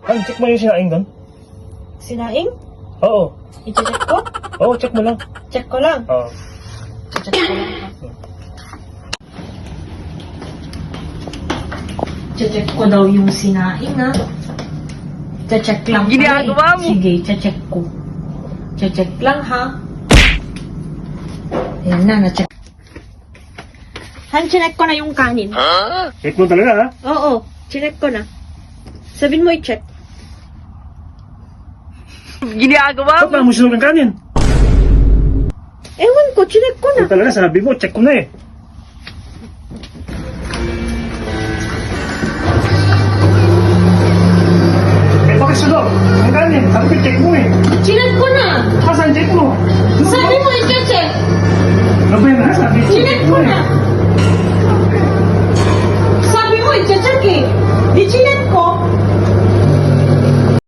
Han, check mo yung sinaing doon? Sinaing? Oo. I-check ko? Oo, check mo lang. Check ko lang. Oo. Check ko lang. Check ko daw yung sinaing, ha? Check lang. Ginagawa mo. Sige, check ko. Check lang, ha? Ayan na, na-check. Han, chinek ko na yung kanin. Check mo talaga, ha? Oo, chinek ko na. Sabihin mo i-check. Ginagawa Ba't mo sinulog ng kanin? Ewan ko, chinek ko na. Ito talaga, sabi mo, check ko na eh. Eh, bakit sunod? Ang kanin, sabi ko, check mo eh. Chinek ko na. Asan check mo? Sabi mo i-check. Ano ba yun, ha? Sabi ko, Chinek ko na.